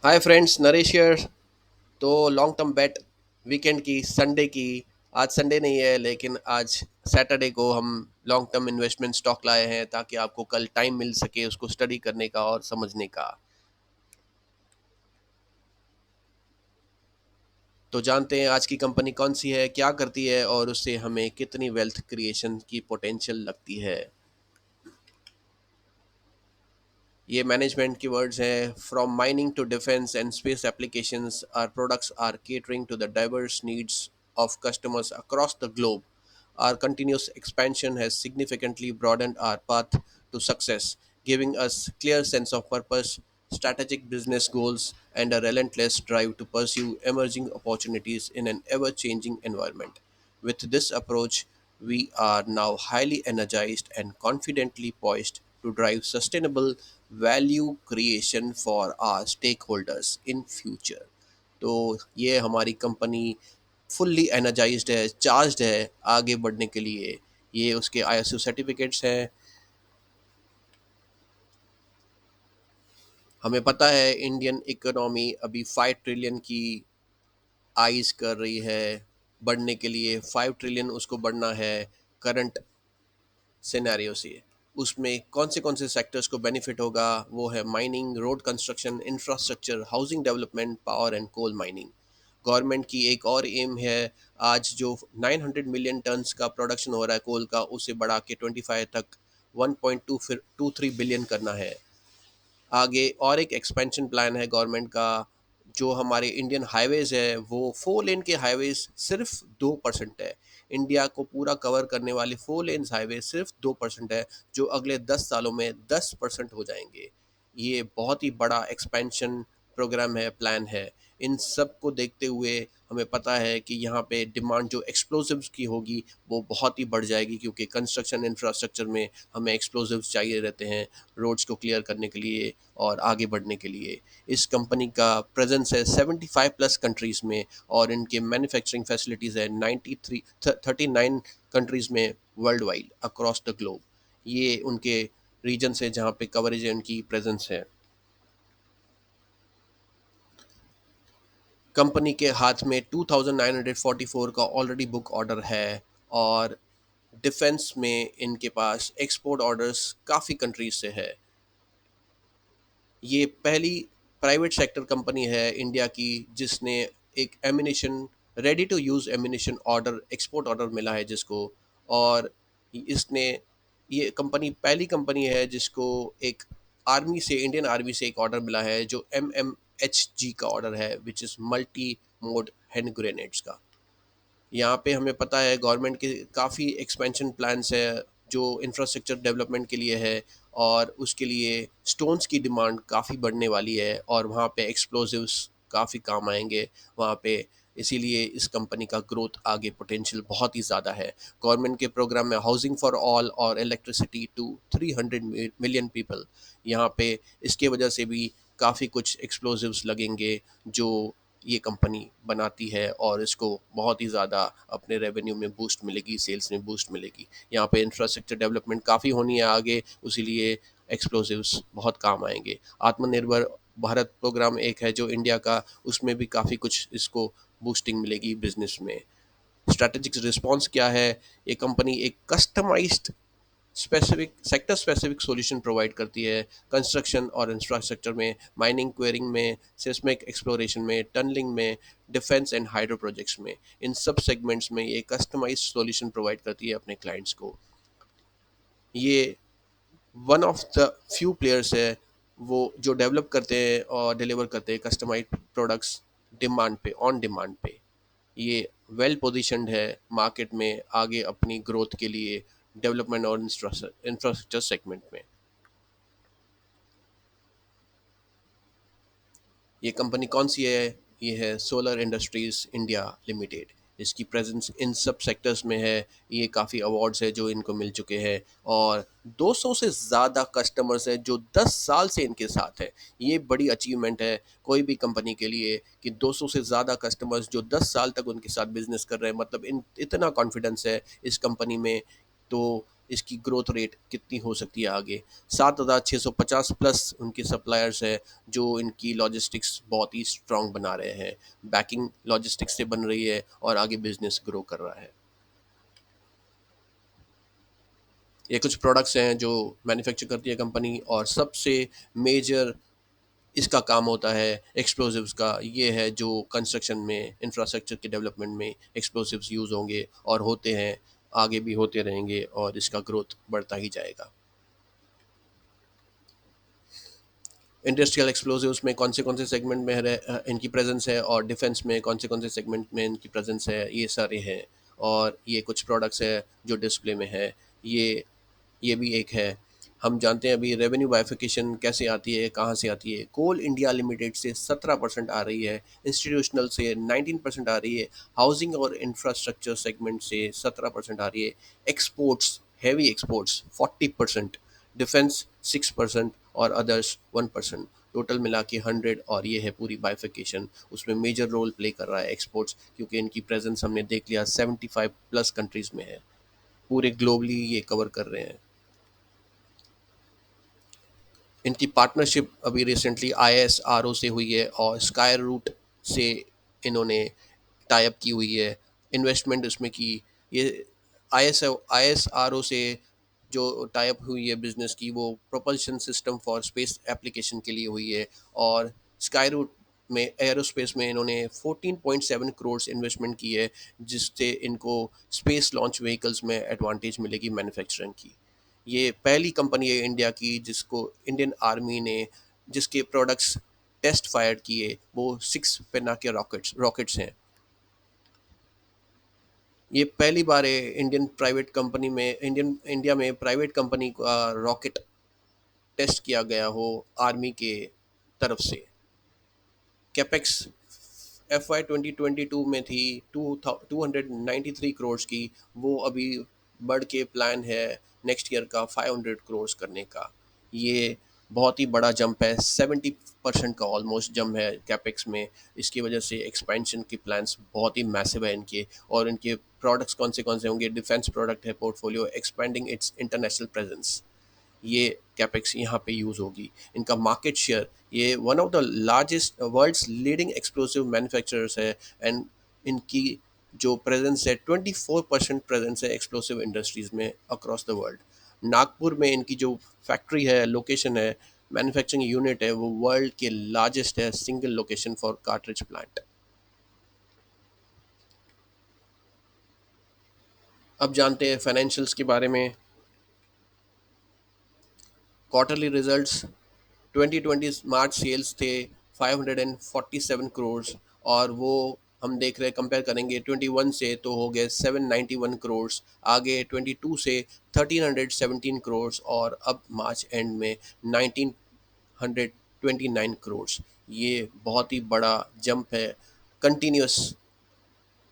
Hi friends, Naresh here. तो long term बेट weekend की Sunday की। आज संडे नहीं है लेकिन आज सैटरडे को हम लॉन्ग टर्म इन्वेस्टमेंट स्टॉक लाए हैं ताकि आपको कल टाइम मिल सके उसको स्टडी करने का और समझने का। तो जानते हैं आज की कंपनी कौन सी है, क्या करती है और उससे हमें कितनी वेल्थ क्रिएशन की पोटेंशियल लगती है। ये मैनेजमेंट की वर्ड्स हैं। From mining to defence and space applications or products or catering to the diverse needs of customers across the globe. Our continuous expansion has significantly broadened our path to success, giving us clear sense of purpose, strategic business goals, and a relentless drive to pursue emerging opportunities in an ever-changing environment. With this approach, we are now highly energized and confidently poised to drive sustainable value creation for our stakeholders in future. तो ये हमारी company fully energised है, charged है आगे बढ़ने के लिए। ये उसके आईएसओ सर्टिफिकेट्स हैं। हमें पता है इंडियन इकोनॉमी अभी 5 ट्रिलियन की आइज कर रही है। बढ़ने के लिए 5 ट्रिलियन उसको बढ़ना है करंट सिनेरियो से। उसमें कौन से सेक्टर्स को बेनिफिट होगा, वो है mining, road construction, infrastructure, housing development, power and coal mining. Government की एक और एम है, आज जो 900 मिलियन टन्स का प्रोडक्शन हो रहा है कोल का, उसे बढ़ा के 25 तक 1.23 बिलियन करना है। आगे और एक एक्सपेंशन प्लान है गवर्नमेंट का। जो हमारे इंडियन हाईवेज है वो 4 लेन के हाईवेज सिर्फ 2% है। इंडिया को पूरा कवर करने वाले 4 लेन्स हाईवे सिर्फ 2% है, जो अगले 10 सालों में 10% हो जाएंगे। ये बहुत ही बड़ा एक्सपेंशन प्रोग्राम है, प्लान है। इन सब को देखते हुए हमें पता है कि यहाँ पे डिमांड जो एक्सप्लोसिव्स की होगी वो बहुत ही बढ़ जाएगी, क्योंकि कंस्ट्रक्शन इंफ्रास्ट्रक्चर में हमें एक्सप्लोसिव्स चाहिए रहते हैं रोड्स को क्लियर करने के लिए और आगे बढ़ने के लिए। इस कंपनी का प्रेजेंस है 75+ कंट्रीज़ में, और इनके मैन्युफैक्चरिंग फैसिलिटीज़ है 39 कंट्रीज़ में world wide across the globe. ये उनके रीजन है जहाँ पे कवरेज है, उनकी प्रेजेंस है। कंपनी के हाथ में 2944 का ऑलरेडी बुक ऑर्डर है, और डिफेंस में इनके पास एक्सपोर्ट ऑर्डर्स काफ़ी कंट्रीज से है। ये पहली प्राइवेट सेक्टर कंपनी है इंडिया की जिसने एक ammunition, ready to use ammunition order, export order मिला है जिसको। और इसने, ये कंपनी पहली कंपनी है जिसको एक आर्मी से, इंडियन आर्मी से एक ऑर्डर मिला है जो MMHG का ऑर्डर है, which is multi mode hand grenades का। यहाँ पे हमें पता है गवर्नमेंट के काफ़ी एक्सपेंशन प्लान्स है जो इंफ्रास्ट्रक्चर डेवलपमेंट के लिए है, और उसके लिए स्टोन्स की डिमांड काफ़ी बढ़ने वाली है, और वहाँ पे एक्सप्लोजिव्स काफ़ी काम आएंगे वहाँ पे। इसीलिए इस कंपनी का ग्रोथ आगे पोटेंशियल बहुत ही ज़्यादा है। गवर्नमेंट के प्रोग्राम में हाउसिंग फॉर ऑल और इलेक्ट्रिसिटी टू 300 मिलियन पीपल, यहाँ पे इसके वजह से भी काफ़ी कुछ एक्सप्लोजिव्स लगेंगे जो ये कंपनी बनाती है, और इसको बहुत ही ज़्यादा अपने रेवेन्यू में बूस्ट मिलेगी, सेल्स में बूस्ट मिलेगी। यहाँ पे इंफ्रास्ट्रक्चर डेवलपमेंट काफ़ी होनी है आगे, उसीलिए एक्सप्लोसिव्स बहुत काम आएंगे। आत्मनिर्भर भारत प्रोग्राम एक है जो इंडिया का, उसमें भी काफ़ी कुछ इसको बूस्टिंग मिलेगी बिजनेस में। स्ट्रैटेजिक रिस्पॉन्स क्या है, ये कंपनी एक customized specific sector specific solution provide करती है। कंस्ट्रक्शन और इंफ्रास्ट्रक्चर में, माइनिंग, क्वेरिंग में, सिस्मिक एक्सप्लोरेशन में, टनलिंग में, डिफेंस एंड हाइड्रो प्रोजेक्ट्स में, इन सब सेगमेंट्स में ये कस्टमाइज्ड सॉल्यूशन प्रोवाइड करती है अपने क्लाइंट्स को। ये one of the few players है वो जो डेवलप करते हैं और डिलीवर करते हैं कस्टमाइज्ड प्रोडक्ट्स डिमांड पे, ऑन डिमांड पे। ये वेल पोजीशनड है मार्केट में आगे अपनी ग्रोथ के लिए, डेवलपमेंट और इंफ्रास्ट्रक्चर सेगमेंट में। ये कंपनी कौन सी है? ये है सोलर इंडस्ट्रीज इंडिया लिमिटेड। इसकी प्रेजेंस इन सब सेक्टर्स में है। ये काफ़ी अवार्ड्स है जो इनको मिल चुके हैं, और 200 से ज़्यादा कस्टमर्स हैं जो 10 साल से इनके साथ है। ये बड़ी अचीवमेंट है कोई भी कंपनी के लिए कि 200 से ज़्यादा कस्टमर्स जो 10 साल तक उनके साथ बिजनेस कर रहे हैं, मतलब इन इतना कॉन्फिडेंस है इस कंपनी में। तो इसकी ग्रोथ रेट कितनी हो सकती है आगे। 7,650 प्लस उनके सप्लायर्स है जो इनकी लॉजिस्टिक्स बहुत ही स्ट्रांग बना रहे हैं। बैकिंग लॉजिस्टिक्स से बन रही है और आगे बिजनेस ग्रो कर रहा है। ये कुछ प्रोडक्ट्स हैं जो मैन्युफैक्चर करती है कंपनी, और सबसे मेजर इसका काम होता है एक्सप्लोसिव्स का। ये है जो कंस्ट्रक्शन में, इंफ्रास्ट्रक्चर के डेवलपमेंट में एक्सप्लोसिव्स यूज़ होंगे और होते हैं, आगे भी होते रहेंगे और इसका ग्रोथ बढ़ता ही जाएगा। इंडस्ट्रियल एक्सप्लोसिव्स में कौन से सेगमेंट में इनकी प्रेजेंस है, और डिफेंस में कौन से सेगमेंट में इनकी प्रेजेंस है, ये सारे हैं। और ये कुछ प्रोडक्ट्स है जो डिस्प्ले में है। ये ये भी एक है। हम जानते हैं अभी रेवेन्यू बाइफिकेशन कैसे आती है, कहाँ से आती है। कोल इंडिया लिमिटेड से 17% आ रही है, इंस्टीट्यूशनल से 19% आ रही है, हाउसिंग और इंफ्रास्ट्रक्चर सेगमेंट से 17% आ रही है, एक्सपोर्ट्स, हैवी एक्सपोर्ट्स 40%, डिफेंस 6% और अदर्स 1%। टोटल मिला के 100, और ये है पूरी बाइफिकेशन। उसमें मेजर रोल प्ले कर रहा है एक्सपोर्ट्स, क्योंकि इनकी प्रेजेंस हमने देख लिया 75 प्लस कंट्रीज़ में है, पूरे ग्लोबली ये कवर कर रहे हैं। इनकी पार्टनरशिप अभी रिसेंटली ISRO से हुई है और स्काई रूट से इन्होंने टाई अप की हुई है, इन्वेस्टमेंट उसमें की। ये ISRO से जो टाई अप हुई है बिजनेस की, वो propulsion system for space application के लिए हुई है। और स्काई रूट में एरोस्पेस में इन्होंने 14.7 करोड़ इन्वेस्टमेंट की है, जिससे इनको स्पेस लॉन्च व्हीकल्स में एडवांटेज मिलेगी मैन्युफैक्चरिंग की। ये पहली कंपनी है इंडिया की जिसको इंडियन आर्मी ने, जिसके प्रोडक्ट्स टेस्ट फायर किए, वो 6 पेना के रॉकेट्स हैं। ये पहली बार है इंडियन प्राइवेट कंपनी में, इंडिया में प्राइवेट कंपनी का रॉकेट टेस्ट किया गया हो आर्मी के तरफ से। कैपेक्स FY 2022 में थी 293 करोड़ की, वो अभी बढ़ के प्लान है नेक्स्ट ईयर का 500 करोड़ करने का। ये बहुत ही बड़ा जंप है, 70% का ऑलमोस्ट जंप है कैपेक्स में। इसकी वजह से एक्सपेंशन की प्लान्स बहुत ही मैसिव है इनके। और इनके प्रोडक्ट्स कौन से होंगे, डिफेंस प्रोडक्ट है portfolio, expanding its international presence, ये कैपेक्स यहाँ पे यूज़ होगी। इनका मार्केट शेयर, ये one of the largest world's leading explosive manufacturers है। एंड इनकी जो प्रेजेंस है, 24% प्रेजेंस है एक्सप्लोसिव इंडस्ट्रीज़ में अक्रॉस द वर्ल्ड। नागपुर में इनकी जो फैक्ट्री है, लोकेशन है, मैन्युफैक्चरिंग यूनिट है, वो वर्ल्ड के लार्जेस्ट है, single location for cartridge plant. अब जानते हैं फाइनेंशियल्स के बारे में। क्वार्टरली रिजल्ट्स, 2020 मार्च सेल्स थे 547 करोड़, और वो हम देख रहे हैं, कंपेयर करेंगे 21 से तो हो गए 791 करोड़। आगे 22 से 1317 करोड़, और अब मार्च एंड में 1929 करोड़। ये बहुत ही बड़ा जंप है, कंटिन्यूस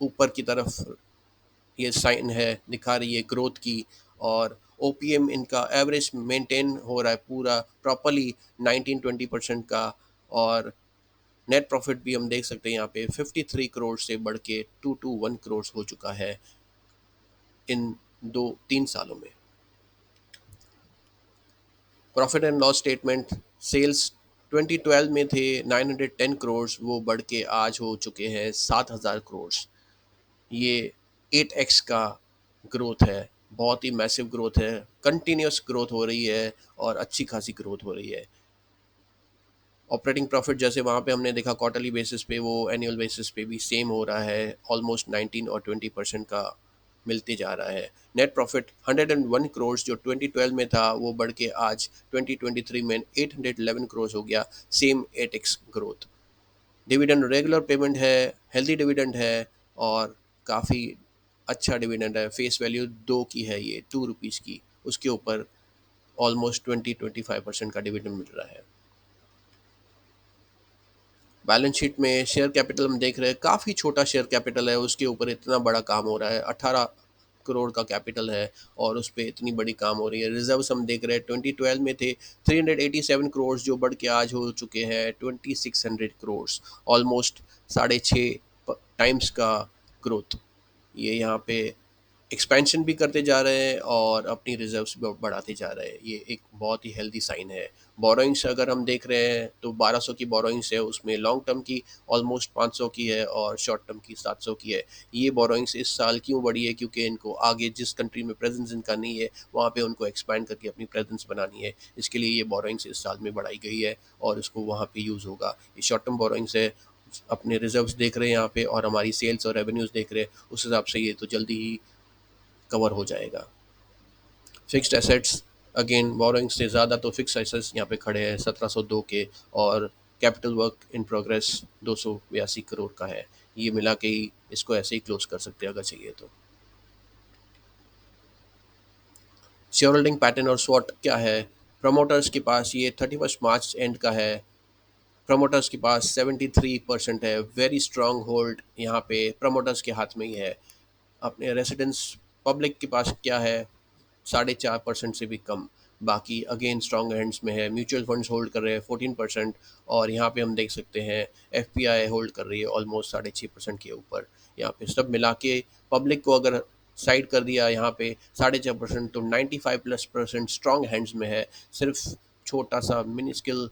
ऊपर की तरफ ये साइन है, दिखा रही है ग्रोथ की। और OPM इनका एवरेज मेंटेन हो रहा है पूरा प्रॉपरली 19-20% का। और नेट प्रॉफिट भी हम देख सकते हैं यहाँ पे 53 करोड़ से बढ़ के 221 करोड़ हो चुका है इन 2-3 सालों में। Profit and loss statement, sales 2012 में थे 910 करोड़, वो बढ़ के आज हो चुके हैं 7,000 करोड़। ये 8x का ग्रोथ है, बहुत ही मैसिव ग्रोथ है, कंटिन्यूस ग्रोथ हो रही है और अच्छी खासी ग्रोथ हो रही है। ऑपरेटिंग प्रॉफिट जैसे वहाँ पे हमने देखा क्वार्टरली बेसिस पे, वो एनुअल बेसिस पे भी सेम हो रहा है, ऑलमोस्ट 19 और 20% का मिलते जा रहा है। नेट प्रॉफिट 101 करोड़ जो 2012 में था, वो बढ़ के आज 2023 में 811 करोड़ हो गया, same 8x growth. Dividend regular payment है, हेल्दी डिविडेंड है, और काफ़ी अच्छा डिविडेंड है। फेस वैल्यू 2 की है, ये 2 रुपीज़ की, उसके ऊपर ऑलमोस्ट 20-25% का डिविडेंड मिल रहा है। बैलेंस शीट में शेयर कैपिटल हम देख रहे हैं, काफ़ी छोटा शेयर कैपिटल है, उसके ऊपर इतना बड़ा काम हो रहा है। 18 करोड़ का कैपिटल है और उस पर इतनी बड़ी काम हो रही है। रिजर्व्स हम देख रहे हैं 2012 में थे 387 करोड़, जो बढ़ के आज हो चुके हैं 2600 करोड़, ऑलमोस्ट 6.5 टाइम्स का ग्रोथ। ये यहाँ पे एक्सपेंशन भी करते जा रहे हैं और अपनी रिजर्व्स भी बढ़ाते जा रहे हैं। ये एक बहुत ही हेल्दी साइन है। बोरोइंग्स अगर हम देख रहे हैं तो 1200 की बोरोइंग्स है, उसमें लॉन्ग टर्म की ऑलमोस्ट 500 की है और शॉर्ट टर्म की 700 की है। ये बोरोइंग्स इस साल क्यों बढ़ी है? क्योंकि इनको आगे जिस कंट्री में प्रेजेंस इनका नहीं है वहाँ पे उनको एक्सपैंड करके अपनी प्रेजेंस बनानी है। इसके लिए ये बोरोइंग्स इस साल में बढ़ाई गई है और इसको वहाँ पे यूज़ होगा। ये शॉर्ट टर्म बोरोइंग्स है, अपने रिजर्व्स देख रहे हैं यहाँ पे और हमारी सेल्स और रेवेन्यूज़ देख रहे हैं, उस हिसाब से ये तो जल्दी ही कवर हो जाएगा। फिक्स्ड एसेट्स, अगेन बोरोइंग से ज़्यादा तो फिक्स एसेट्स यहाँ पे खड़े हैं 1702 के, और capital work in progress 282 crore का है। ये मिला के ही इसको ऐसे ही क्लोज कर सकते हैं अगर चाहिए तो। शेयर होल्डिंग पैटर्न और स्वॉट क्या है? प्रमोटर्स के पास ये 31 मार्च एंड का है। प्रमोटर्स के पास 73% है, वेरी स्ट्रांग होल्ड यहाँ पे प्रमोटर्स के हाथ में ही है। अपने रेसिडेंस पब्लिक के पास क्या है? 4.5% से भी कम। बाकी अगेन स्ट्रॉन्ग हैंड्स में है। म्यूचुअल फंड्स होल्ड कर रहे हैं 14%, और यहाँ पे हम देख सकते हैं एफपीआई होल्ड कर रही है ऑलमोस्ट 6.5% के ऊपर। यहाँ पे सब मिला के पब्लिक को अगर साइड कर दिया यहाँ पे 6.5%, तो 95+% स्ट्रॉन्ग हैंड्स में है। सिर्फ छोटा सा मिनी स्किल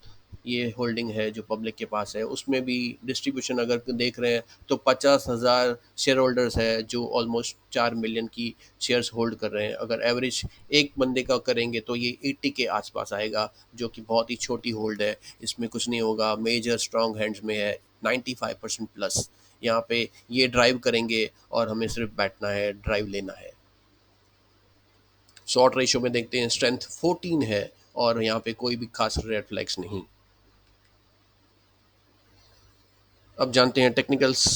ये होल्डिंग है जो पब्लिक के पास है। उसमें भी डिस्ट्रीब्यूशन अगर देख रहे हैं तो 50,000 शेयर होल्डर्स है जो ऑलमोस्ट 4 मिलियन की शेयर्स होल्ड कर रहे हैं। अगर एवरेज एक बंदे का करेंगे तो ये 80 के आसपास आएगा, जो कि बहुत ही छोटी होल्ड है। इसमें कुछ नहीं होगा, मेजर स्ट्रॉन्ग हैंड्स में है 95% प्लस। यहाँ पे ये ड्राइव करेंगे और हमें सिर्फ बैठना है, ड्राइव लेना है। शॉर्ट रेशियो में देखते हैं स्ट्रेंथ 14 है और यहाँ पे कोई भी खास रेड फ्लैग्स नहीं। अब जानते हैं टेक्निकल्स।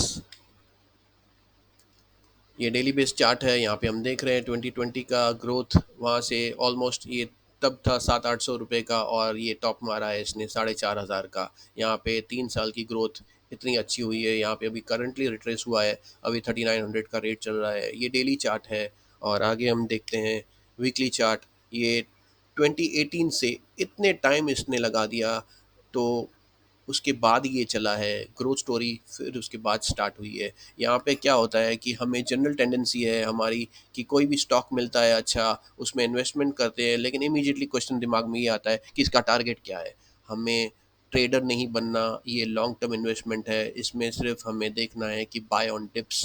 ये डेली बेस चार्ट है, यहाँ पे हम देख रहे हैं 2020 का ग्रोथ वहाँ से ऑलमोस्ट ये तब था 700-800 रुपये का, और ये टॉप मारा है इसने 4,500 का। यहाँ पे 3 साल की ग्रोथ इतनी अच्छी हुई है। यहाँ पे अभी करंटली रिट्रेस हुआ है, अभी 3900 का रेट चल रहा है। ये डेली चार्ट है। और आगे हम देखते हैं वीकली चार्ट। ये 2018 से इतने टाइम इसने लगा दिया, तो उसके बाद ये चला है ग्रोथ स्टोरी, फिर उसके बाद स्टार्ट हुई है। यहाँ पे क्या होता है कि हमें जनरल टेंडेंसी है हमारी कि कोई भी स्टॉक मिलता है अच्छा, उसमें इन्वेस्टमेंट करते हैं, लेकिन इमीडिएटली क्वेश्चन दिमाग में ये आता है कि इसका टारगेट क्या है। हमें ट्रेडर नहीं बनना, ये लॉन्ग टर्म इन्वेस्टमेंट है। इसमें सिर्फ हमें देखना है कि बाय ऑन डिप्स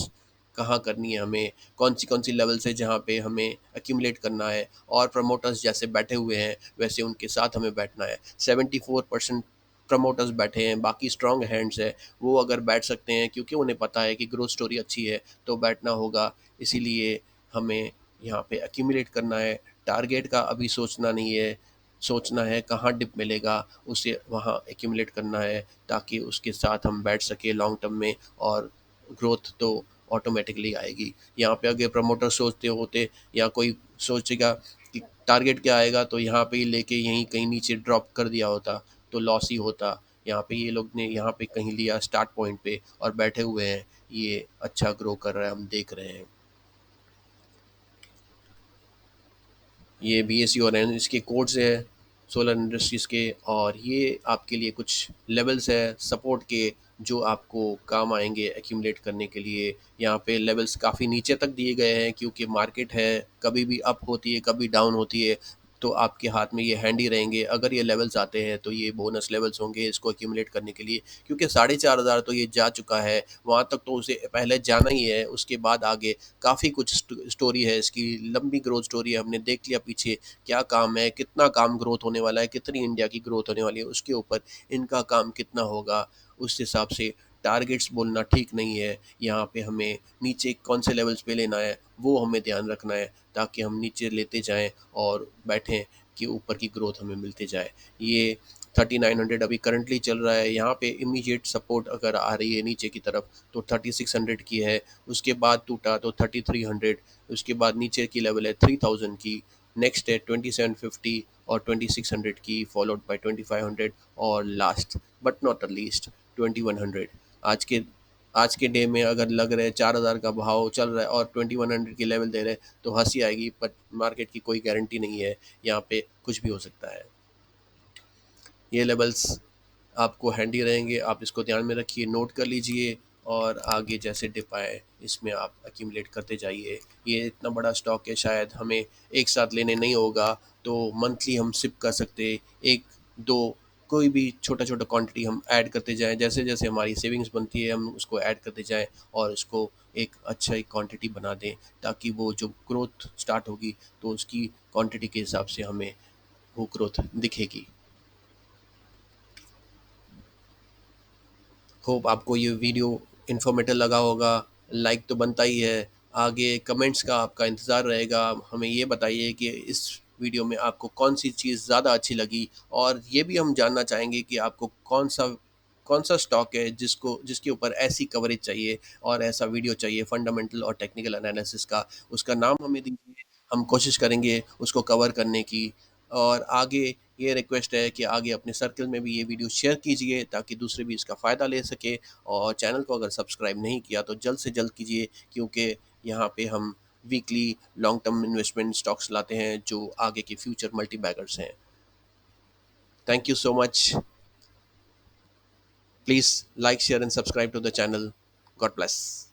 कहाँ करनी है, हमें कौन सी लेवल्स है जहाँ पे हमें एक्यूमुलेट करना है, और प्रमोटर्स जैसे बैठे हुए हैं वैसे उनके साथ हमें बैठना है। 74% प्रमोटर्स बैठे हैं, बाकी स्ट्रॉन्ग हैंड्स है वो अगर बैठ सकते हैं क्योंकि उन्हें पता है कि ग्रोथ स्टोरी अच्छी है तो बैठना होगा। इसीलिए हमें यहाँ पे एक्यूमुलेट करना है। टारगेट का अभी सोचना नहीं है, सोचना है कहाँ डिप मिलेगा उसे वहाँ एक्यूमुलेट करना है, ताकि उसके साथ हम बैठ सके लॉन्ग टर्म में, और ग्रोथ तो ऑटोमेटिकली आएगी। यहाँ पे अगर प्रमोटर सोचते होते या कोई सोचेगा कि टारगेट क्या आएगा, तो यहाँ पे ही लेके यहीं कहीं नीचे ड्रॉप कर दिया होता तो लॉस ही होता। यहाँ पे ये लोग ने यहाँ पे कहीं लिया स्टार्ट पॉइंट पे और बैठे हुए हैं। ये अच्छा ग्रो कर रहा है, हम देख रहे हैं। ये बीएसयू और एन इसके कोड्स है सोलर इंडस्ट्रीज़ के, और ये आपके लिए कुछ लेवल्स है सपोर्ट के जो आपको काम आएंगे एक्यूमुलेट करने के लिए। यहाँ पे लेवल्स काफ़ी नीचे तक दिए गए हैं क्योंकि मार्केट है, कभी भी अप होती है कभी डाउन होती है, तो आपके हाथ में ये हैंडी रहेंगे। अगर ये लेवल्स आते हैं तो ये बोनस लेवल्स होंगे इसको एक्यूमुलेट करने के लिए, क्योंकि 4,500 तो ये जा चुका है, वहाँ तक तो उसे पहले जाना ही है। उसके बाद आगे काफ़ी कुछ स्टोरी है, इसकी लंबी ग्रोथ स्टोरी है। हमने देख लिया पीछे क्या काम है, कितना काम ग्रोथ होने वाला है, कितनी इंडिया की ग्रोथ होने वाली है, उसके ऊपर इनका काम कितना होगा, उस हिसाब से टारगेट्स बोलना ठीक नहीं है। यहाँ पे हमें नीचे कौन से लेवल्स पे लेना है वो हमें ध्यान रखना है, ताकि हम नीचे लेते जाएं और बैठें कि ऊपर की ग्रोथ हमें मिलती जाए। ये 3900 अभी करंटली चल रहा है। यहाँ पे इमीडिएट सपोर्ट अगर आ रही है नीचे की तरफ तो 3600 की है, उसके बाद टूटा तो 3300, उसके बाद नीचे की लेवल है 3000 की, नेक्स्ट है 2750 और 2600 की, फॉलोड बाय 2500, और last but not the least 2100। आज के आज के डे में अगर लग रहे 4,000 का भाव चल रहा है और 2100 की लेवल दे रहे हैं तो हंसी आएगी, बट मार्केट की कोई गारंटी नहीं है, यहाँ पे कुछ भी हो सकता है। ये लेवल्स आपको हैंडी रहेंगे, आप इसको ध्यान में रखिए, नोट कर लीजिए, और आगे जैसे डिप आए इसमें आप अक्यूमुलेट करते जाइए। ये इतना बड़ा स्टॉक है, शायद हमें एक साथ लेने नहीं होगा, तो मंथली हम सिप कर सकते, एक दो कोई भी छोटा छोटा क्वांटिटी हम ऐड करते जाएं, जैसे जैसे हमारी सेविंग्स बनती है हम उसको ऐड करते जाएं और उसको एक अच्छा एक क्वांटिटी बना दें, ताकि वो जो ग्रोथ स्टार्ट होगी तो उसकी क्वांटिटी के हिसाब से हमें वो ग्रोथ दिखेगी। होप आपको ये वीडियो इन्फॉर्मेटिव लगा होगा। लाइक तो बनता ही है, आगे कमेंट्स का आपका इंतज़ार रहेगा। हमें ये बताइए कि इस वीडियो में आपको कौन सी चीज़ ज़्यादा अच्छी लगी, और ये भी हम जानना चाहेंगे कि आपको कौन सा स्टॉक है जिसको जिसके ऊपर ऐसी कवरेज चाहिए और ऐसा वीडियो चाहिए फंडामेंटल और टेक्निकल एनालिसिस का। उसका नाम हमें दीजिए, हम कोशिश करेंगे उसको कवर करने की। और आगे ये रिक्वेस्ट है कि आगे अपने सर्कल में भी ये वीडियो शेयर कीजिए ताकि दूसरे भी इसका फ़ायदा ले सके। और चैनल को अगर सब्सक्राइब नहीं किया तो जल्द से जल्द कीजिए, क्योंकि यहाँ पे हम weekly long term investment stocks लाते हैं जो आगे के फ्यूचर मल्टी बैगर्स हैं। Thank you so much. Please like share and subscribe to the channel. God bless.